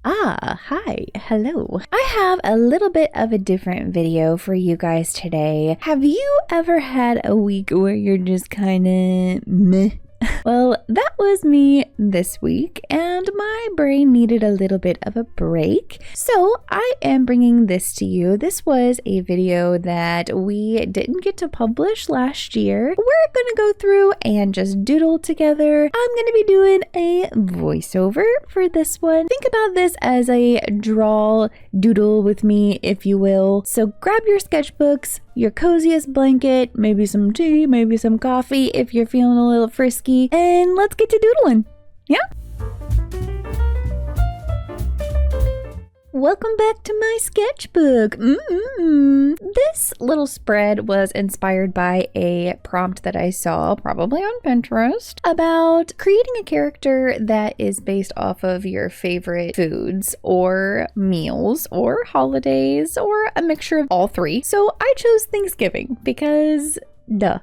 Hi, hello. I have a little bit of a different video for you guys today. Have you ever had a week where you're just kinda meh? Well, that was me this week, and my brain needed a little bit of a break. So I am bringing this to you. This was a video that we didn't get to publish last year. We're gonna go through and just doodle together. I'm gonna be doing a voiceover for this one. Think about this as a draw doodle with me, if you will. So grab your sketchbooks, your coziest blanket, maybe some tea, maybe some coffee if you're feeling a little frisky, and let's get to doodling. Yeah? Welcome back to my sketchbook. This little spread was inspired by a prompt that I saw, probably on Pinterest, about creating a character that is based off of your favorite foods or meals or holidays or a mixture of all three. So I chose Thanksgiving because duh.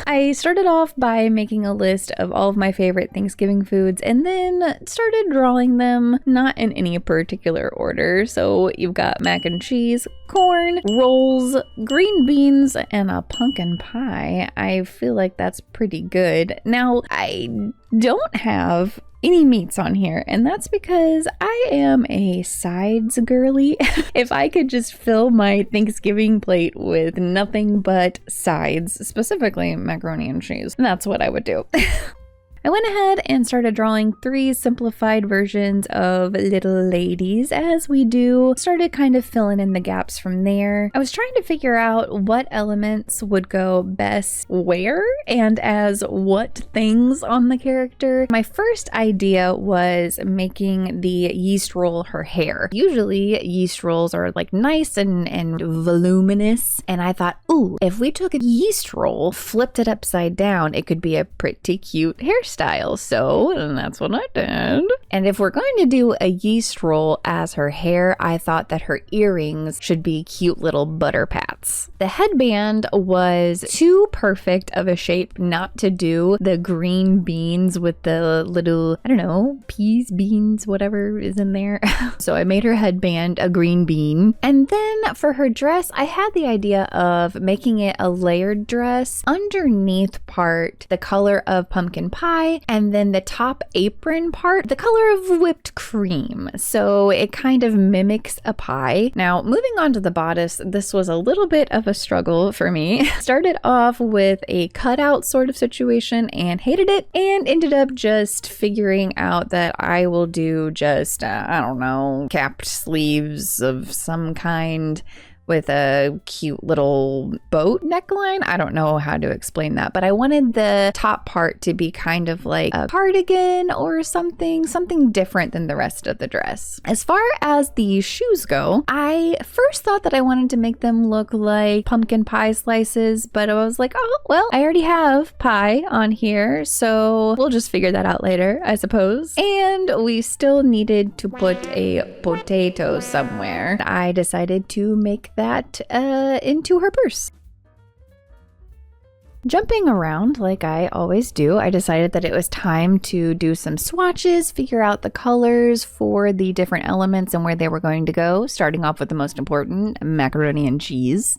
I started off by making a list of all of my favorite Thanksgiving foods and then started drawing them not in any particular order. So you've got mac and cheese, corn, rolls, green beans, and a pumpkin pie. I feel like that's pretty good. Now, I don't have any meats on here, and that's because I am a sides girly. If I could just fill my Thanksgiving plate with nothing but sides, specifically macaroni and cheese, that's what I would do. I went ahead and started drawing 3 simplified versions of little ladies as we do. Started kind of filling in the gaps from there. I was trying to figure out what elements would go best where and as what things on the character. My first idea was making the yeast roll her hair. Usually yeast rolls are like nice and voluminous, and I thought, ooh, if we took a yeast roll, flipped it upside down, it could be a pretty cute hairstyle. So that's what I did. And if we're going to do a yeast roll as her hair, I thought that her earrings should be cute little butter pats. The headband was too perfect of a shape not to do the green beans with the little, I don't know, peas, beans, whatever is in there. So I made her headband a green bean. And then for her dress, I had the idea of making it a layered dress. Underneath part, the color of pumpkin pie, and then the top apron part, the color of whipped cream. So it kind of mimics a pie. Now, moving on to the bodice, this was a little bit of a struggle for me. Started off with a cutout sort of situation and hated it, and ended up just figuring out that I will do just, I don't know, capped sleeves of some kind with a cute little boat neckline. I don't know how to explain that, but I wanted the top part to be kind of like a cardigan or something different than the rest of the dress. As far as the shoes go, I first thought that I wanted to make them look like pumpkin pie slices, but I was like, oh, well, I already have pie on here, so we'll just figure that out later, I suppose. And we still needed to put a potato somewhere. I decided to make that into her purse. Jumping around like I always do, I decided that it was time to do some swatches, figure out the colors for the different elements and where they were going to go, starting off with the most important, macaroni and cheese.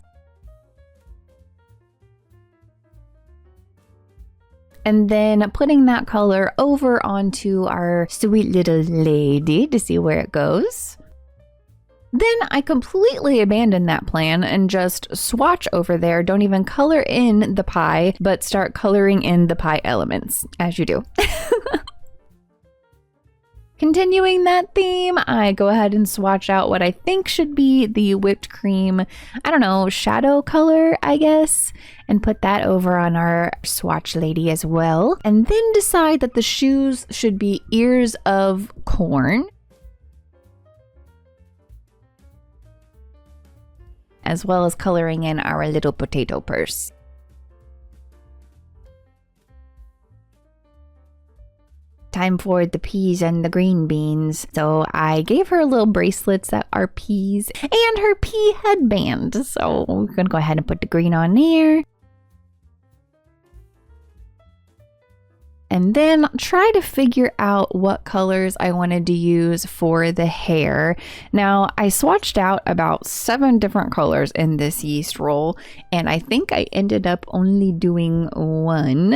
And then putting that color over onto our sweet little lady to see where it goes. Then I completely abandoned that plan and just swatch over there. Don't even color in the pie, but start coloring in the pie elements, as you do. Continuing that theme, I go ahead and swatch out what I think should be the whipped cream, I don't know, shadow color, I guess, and put that over on our swatch lady as well. And then decide that the shoes should be ears of corn, as well as coloring in our little potato purse. Time for the peas and the green beans. So I gave her little bracelets that are peas and her pea headband. So we're gonna go ahead and put the green on there. and then try to figure out what colors I wanted to use for the hair. Now, I swatched out about 7 different colors in this yeast roll, and I think I ended up only doing 1,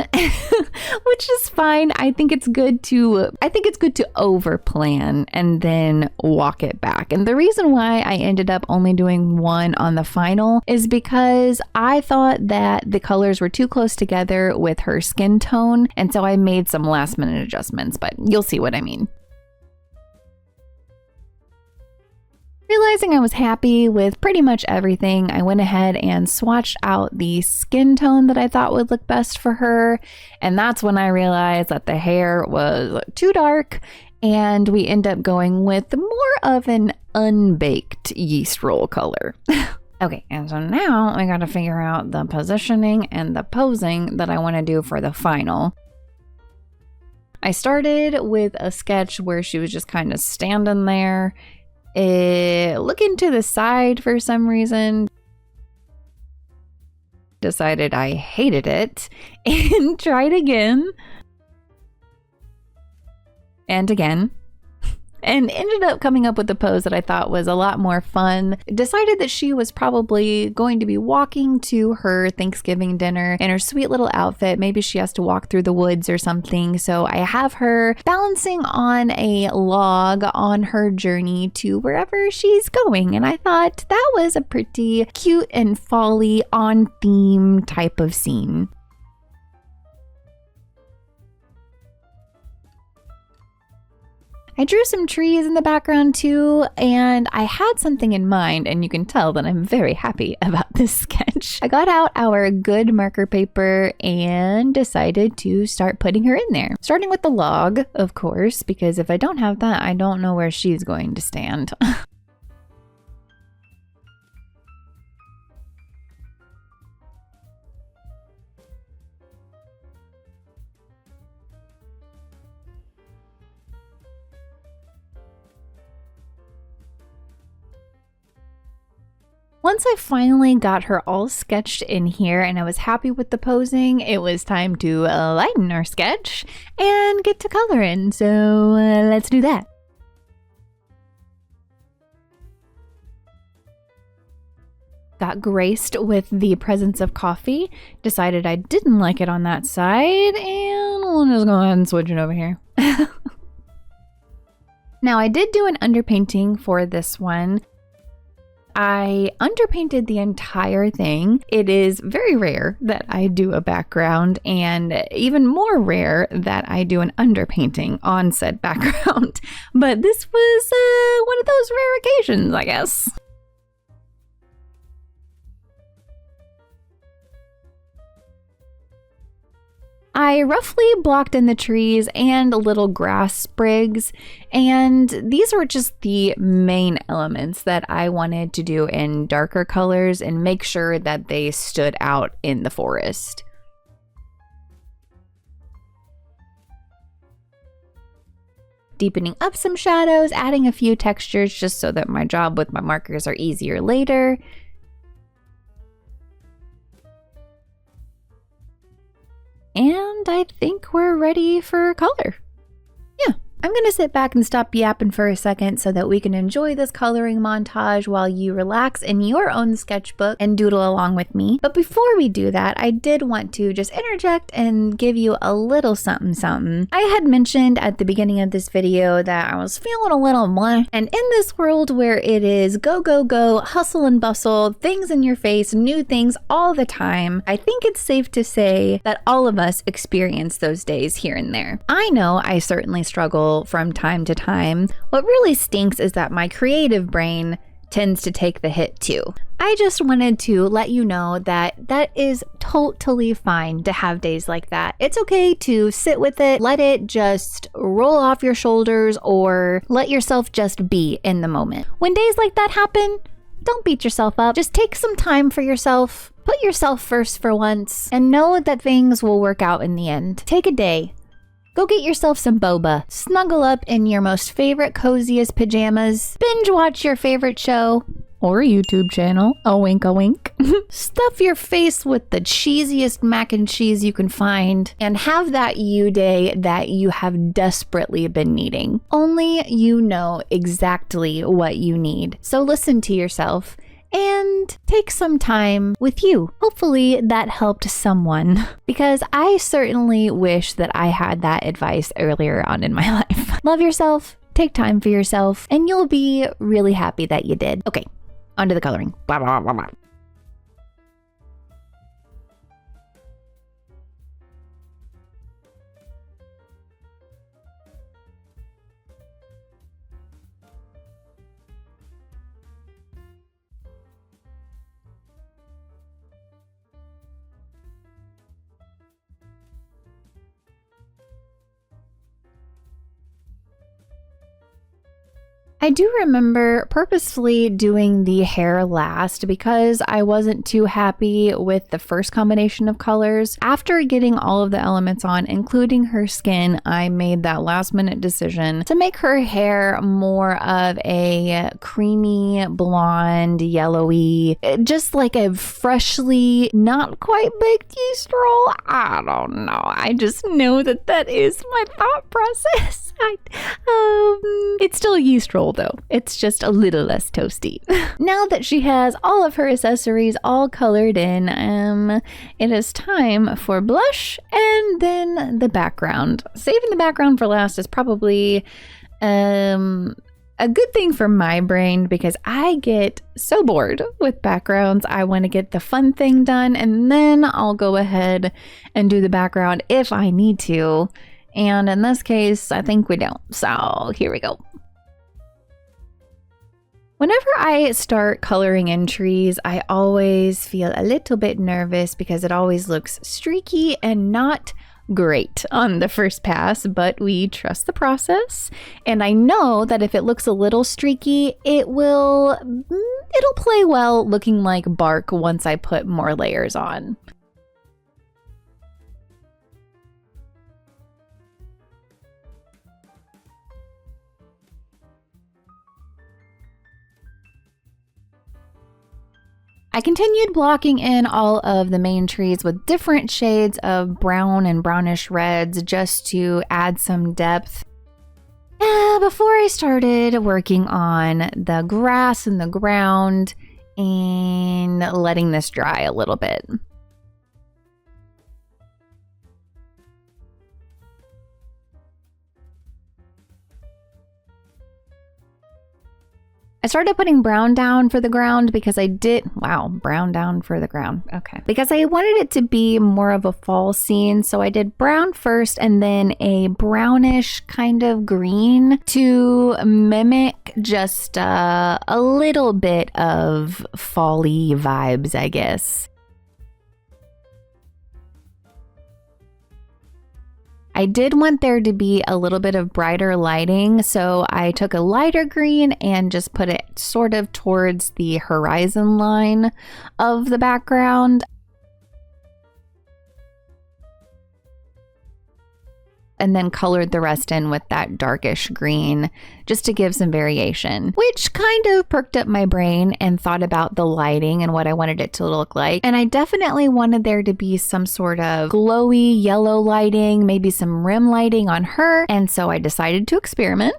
which is fine. I think it's good to over plan and then walk it back. And the reason why I ended up only doing 1 on the final is because I thought that the colors were too close together with her skin tone, and so I made some last minute adjustments, but you'll see what I mean. Realizing I was happy with pretty much everything, I went ahead and swatched out the skin tone that I thought would look best for her, and that's when I realized that the hair was too dark, and we end up going with more of an unbaked yeast roll color. Okay, and so now I gotta figure out the positioning and the posing that I want to do for the final. I started with a sketch where she was just kind of standing there, looking to the side for some reason. Decided I hated it and tried again. And again. And ended up coming up with a pose that I thought was a lot more fun. Decided that she was probably going to be walking to her Thanksgiving dinner in her sweet little outfit. Maybe she has to walk through the woods or something. So I have her balancing on a log on her journey to wherever she's going. And I thought that was a pretty cute and fall-y, on theme type of scene. I drew some trees in the background too, and I had something in mind, and you can tell that I'm very happy about this sketch. I got out our good marker paper and decided to start putting her in there. Starting with the log, of course, because if I don't have that, I don't know where she's going to stand. Once I finally got her all sketched in here and I was happy with the posing, it was time to lighten our sketch and get to coloring. So let's do that. Got graced with the presence of coffee, decided I didn't like it on that side, and we'll just go ahead and switch it over here. Now, I did do an underpainting for this one. I underpainted the entire thing. It is very rare that I do a background, and even more rare that I do an underpainting on said background. But this was one of those rare occasions, I guess. I roughly blocked in the trees and little grass sprigs, and these were just the main elements that I wanted to do in darker colors and make sure that they stood out in the forest. Deepening up some shadows, adding a few textures just so that my job with my markers are easier later. And I think we're ready for color. Yeah, I'm gonna sit back and stop yapping for a second so that we can enjoy this coloring montage while you relax in your own sketchbook and doodle along with me. But before we do that, I did want to just interject and give you a little something something. I had mentioned at the beginning of this video that I was feeling a little blah, and in this world where it is go, go, go, hustle and bustle, things in your face, new things all the time, I think it's safe to say that all of us experience those days here and there. I know I certainly struggle from time to time. What really stinks is that my creative brain tends to take the hit too. I just wanted to let you know that that is totally fine to have days like that. It's okay to sit with it, let it just roll off your shoulders, or let yourself just be in the moment. When days like that happen, don't beat yourself up. Just take some time for yourself. Put yourself first for once, and know that things will work out in the end. Take a day. Go get yourself some boba, snuggle up in your most favorite, coziest pajamas, binge watch your favorite show, or YouTube channel, a wink a wink. Stuff your face with the cheesiest mac and cheese you can find and have that you day that you have desperately been needing. Only you know exactly what you need. So listen to yourself and take some time with you. Hopefully that helped someone, because I certainly wish that I had that advice earlier on in my life. Love yourself, take time for yourself, and you'll be really happy that you did. Okay, on to the coloring. Blah, blah, blah, blah. I do remember purposefully doing the hair last because I wasn't too happy with the first combination of colors. After getting all of the elements on, including her skin, I made that last minute decision to make her hair more of a creamy, blonde, yellowy, just like a freshly not quite baked yeast roll. I don't know. I just know that is my thought process. It's still a yeast roll though. It's just a little less toasty. Now that she has all of her accessories all colored in, it is time for blush and then the background. Saving the background for last is probably a good thing for my brain because I get so bored with backgrounds. I want to get the fun thing done and then I'll go ahead and do the background if I need to. And in this case, I think we don't. So here we go. Whenever I start coloring in trees, I always feel a little bit nervous because it always looks streaky and not great on the first pass, but we trust the process. And I know that if it looks a little streaky, it'll play well looking like bark once I put more layers on. I continued blocking in all of the main trees with different shades of brown and brownish reds just to add some depth. Before I started working on the grass and the ground and letting this dry a little bit. I started putting brown down for the ground because brown down for the ground. Okay. Because I wanted it to be more of a fall scene. So I did brown first and then a brownish kind of green to mimic just a little bit of fall-y vibes, I guess. I did want there to be a little bit of brighter lighting, so I took a lighter green and just put it sort of towards the horizon line of the background. And then colored the rest in with that darkish green just to give some variation, which kind of perked up my brain and thought about the lighting and what I wanted it to look like. And I definitely wanted there to be some sort of glowy yellow lighting, maybe some rim lighting on her. And so I decided to experiment.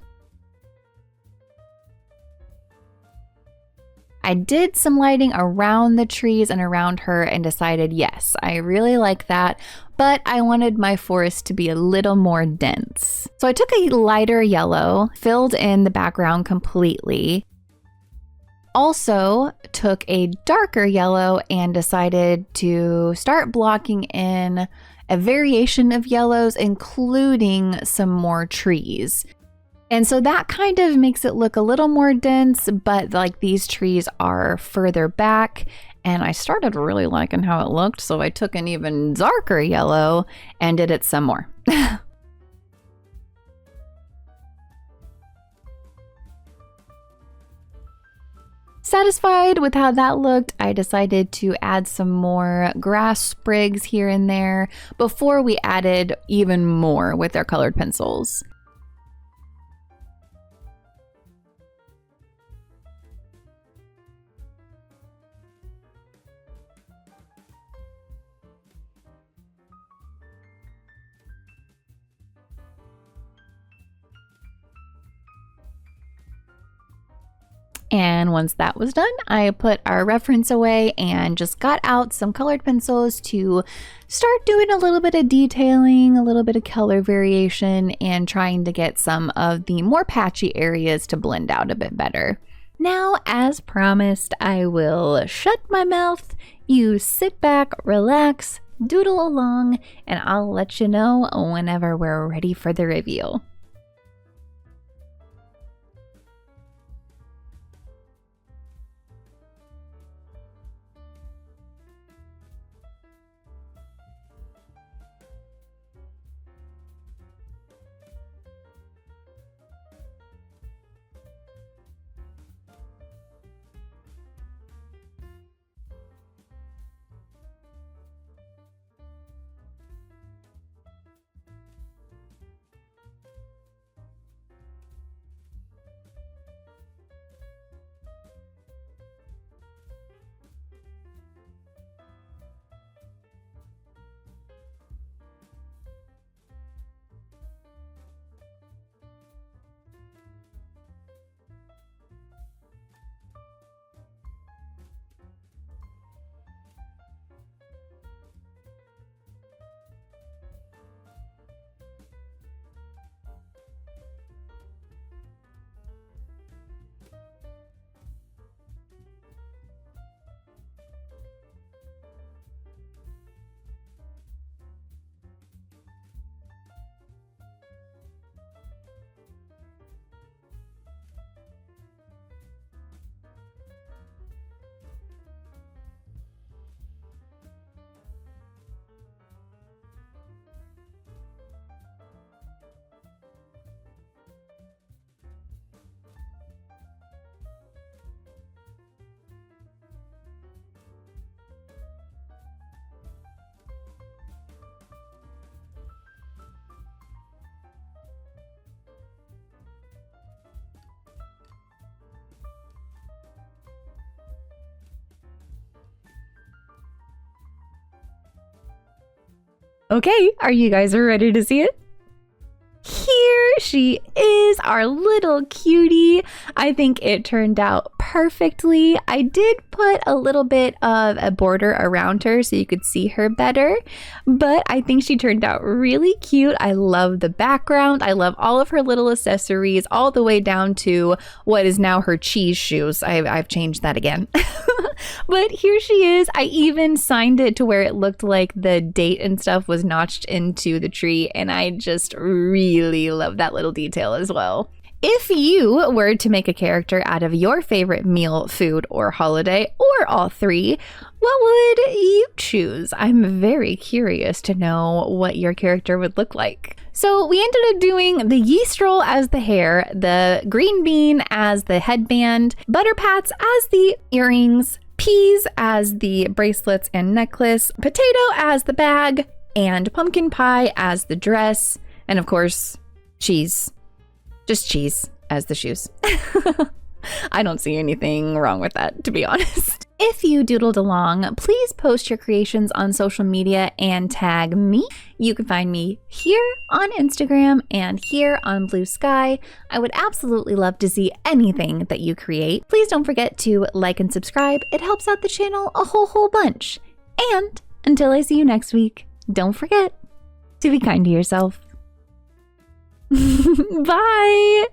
I did some lighting around the trees and around her and decided, yes, I really like that, but I wanted my forest to be a little more dense. So I took a lighter yellow, filled in the background completely. Also took a darker yellow and decided to start blocking in a variation of yellows, including some more trees. And so that kind of makes it look a little more dense, but like these trees are further back. And I started really liking how it looked, so I took an even darker yellow and did it some more. Satisfied with how that looked, I decided to add some more grass sprigs here and there before we added even more with our colored pencils. And once that was done, I put our reference away and just got out some colored pencils to start doing a little bit of detailing, a little bit of color variation, and trying to get some of the more patchy areas to blend out a bit better. Now, as promised, I will shut my mouth, you sit back, relax, doodle along, and I'll let you know whenever we're ready for the reveal. Okay, are you guys ready to see it? Here she is, our little cutie. I think it turned out perfectly. I did put a little bit of a border around her so you could see her better, but I think she turned out really cute. I love the background. I love all of her little accessories, all the way down to what is now her cheese shoes. I've changed that again. But here she is. I even signed it to where it looked like the date and stuff was notched into the tree, and I just really love that little detail as well. If you were to make a character out of your favorite meal, food, or holiday, or all three, what would you choose? I'm very curious to know what your character would look like. So we ended up doing the yeast roll as the hair, the green bean as the headband, butter pats as the earrings, peas as the bracelets and necklace, potato as the bag, and pumpkin pie as the dress, and of course, cheese. Just cheese as the shoes. I don't see anything wrong with that, to be honest. If you doodled along, please post your creations on social media and tag me. You can find me here on Instagram and here on Blue Sky. I would absolutely love to see anything that you create. Please don't forget to like and subscribe. It helps out the channel a whole bunch. And until I see you next week, don't forget to be kind to yourself. Bye!